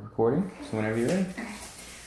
recording, so whenever you're ready. Okay.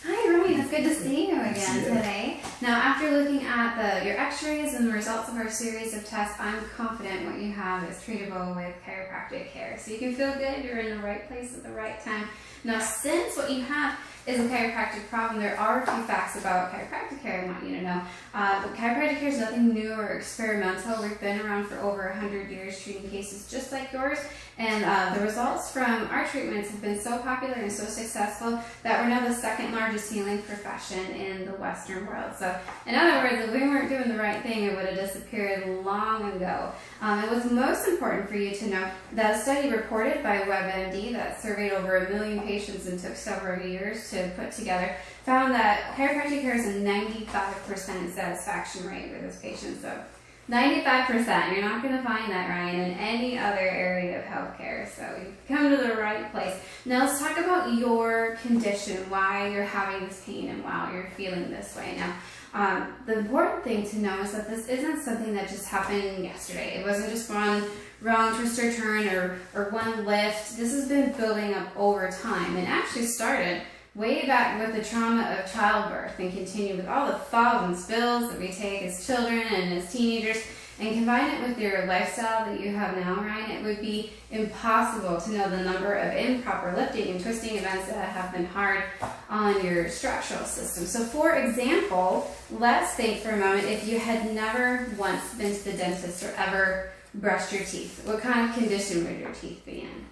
Hi, Ryan. It's good to see you again today. Now, after looking at your x-rays and the results of our series of tests, I'm confident what you have is treatable with chiropractic care. So you can feel good, you're in the right place at the right time. Now, since what you have is a chiropractic problem, there are a few facts about chiropractic care I want you to know. But chiropractic care is nothing new or experimental. We've been around for over 100 years treating cases just like yours. And the results from our treatments have been so popular and so successful that we're now the second largest healing profession in the Western world. So, in other words, if we weren't doing the right thing, it would have disappeared long ago. And what's most important for you to know, that a study reported by WebMD that surveyed over 1 million patients and took several years to put together, found that chiropractic care has a 95% satisfaction rate with its patients. So 95%. You're not going to find that, Ryan, in any other area of healthcare. So you've come to the right place. Now let's talk about your condition, why you're having this pain and why you're feeling this way. Now, the important thing to know is that this isn't something that just happened yesterday. It wasn't just one wrong twist or turn or one lift. This has been building up over time and actually started way back with the trauma of childbirth and continue with all the falls and spills that we take as children and as teenagers, and combine it with your lifestyle that you have now, Ryan, it would be impossible to know the number of improper lifting and twisting events that have been hard on your structural system. So for example, let's think for a moment if you had never once been to the dentist or ever brushed your teeth. What kind of condition would your teeth be in?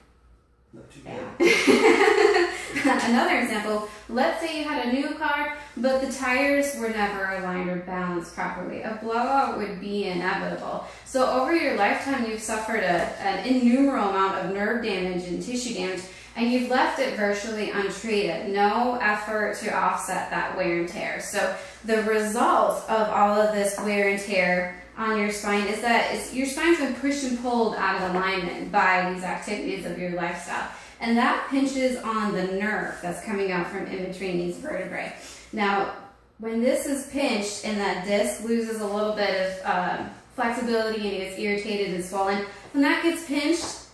Not too bad. Another example, let's say you had a new car, but the tires were never aligned or balanced properly. A blowout would be inevitable. So over your lifetime, you've suffered an innumerable amount of nerve damage and tissue damage, and you've left it virtually untreated. No effort to offset that wear and tear. So the result of all of this wear and tear on your spine is that your spine's been pushed and pulled out of alignment by these activities of your lifestyle. And that pinches on the nerve that's coming out from in between these vertebrae. Now, when this is pinched and that disc loses a little bit of flexibility and it gets irritated and swollen, when that gets pinched,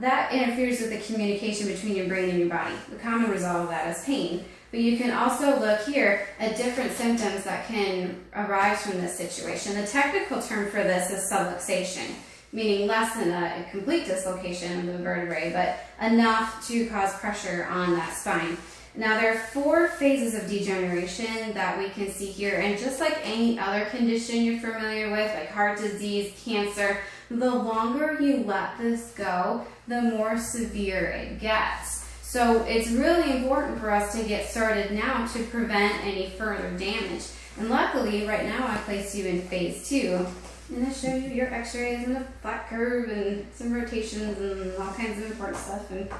that interferes with the communication between your brain and your body. The common result of that is pain. But you can also look here at different symptoms that can arise from this situation. The technical term for this is subluxation, meaning less than a complete dislocation of the vertebrae, but enough to cause pressure on that spine. Now, there are 4 phases of degeneration that we can see here, and just like any other condition you're familiar with, like heart disease, cancer, the longer you let this go, the more severe it gets. So it's really important for us to get started now to prevent any further damage. And luckily, right now I place you in phase 2. And I show you your x-rays and a flat curve and some rotations and all kinds of important stuff and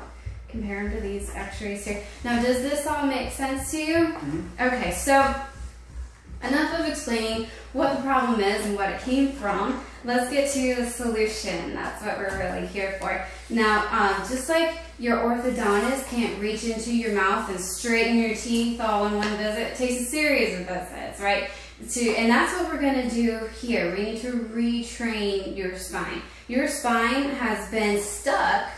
compare them to these x-rays here. Now, does this all make sense to you? Mm-hmm. Okay, so enough of explaining what the problem is and what it came from. Let's get to the solution. That's what we're really here for. Now, just like your orthodontist can't reach into your mouth and straighten your teeth all in one visit, it takes a series of visits, right? And that's what we're going to do here. We need to retrain your spine. Your spine has been stuck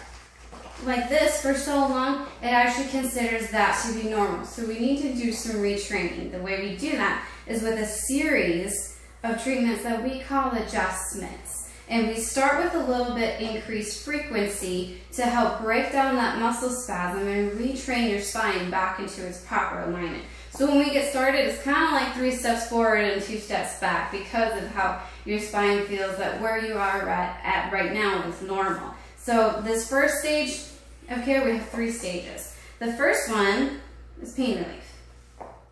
like this for so long, it actually considers that to be normal. So we need to do some retraining. The way we do that is with a series of treatments that we call adjustments. And we start with a little bit increased frequency to help break down that muscle spasm and retrain your spine back into its proper alignment. So when we get started, it's kind of like 3 steps forward and 2 steps back because of how your spine feels that where you are at right now is normal. So this first stage of care, we have 3 stages. The first one is pain relief.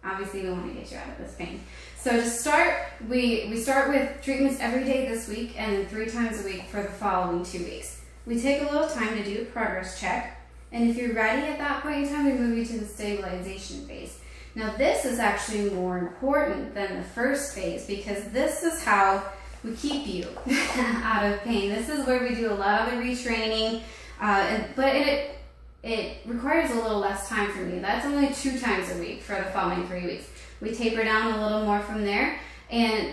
Obviously, we want to get you out of this pain. So to start, we start with treatments every day this week and then 3 times a week for the following 2 weeks. We take a little time to do a progress check, and if you're ready at that point in time, we move you to the stabilization phase. Now, this is actually more important than the first phase because this is how we keep you out of pain. This is where we do a lot of the retraining, but it requires a little less time from you. That's only 2 times a week for the following 3 weeks. We taper down a little more from there, and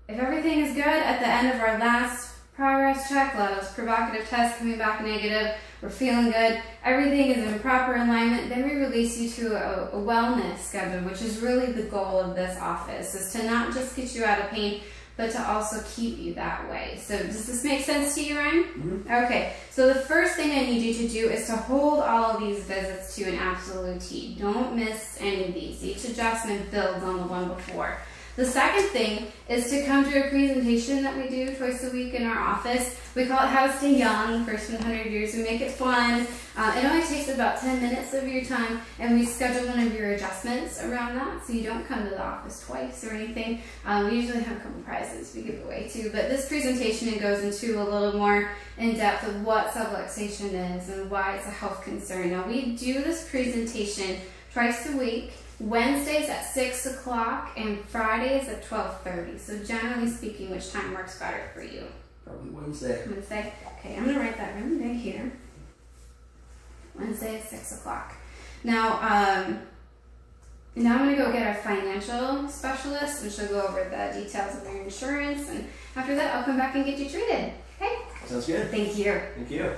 if everything is good, at the end of our last progress check, let us provocative test coming back negative, we're feeling good, everything is in proper alignment, then we release you to a wellness schedule, which is really the goal of this office, is to not just get you out of pain, but to also keep you that way. So does this make sense to you, Ryan? Mm-hmm. Okay, so the first thing I need you to do is to hold all of these visits to an absolute T. Don't miss any of these. Each adjustment builds on the one before. The second thing is to come to a presentation that we do twice a week in our office. We call it How to Stay Young, First 100 Years. We make it fun. It only takes about 10 minutes of your time, and we schedule one of your adjustments around that, so you don't come to the office twice or anything. We usually have a couple prizes we give away too, but this presentation goes into a little more in depth of what subluxation is and why it's a health concern. Now, we do this presentation twice a week. Wednesdays at 6 o'clock and Fridays at 12:30. So generally speaking, which time works better for you? Probably Wednesday. Wednesday? Okay, I'm going to write that really big here. Wednesday at 6 o'clock. Now I'm going to go get our financial specialist, and she'll go over the details of your insurance. And after that, I'll come back and get you treated. Okay? Sounds good. Thank you. Thank you.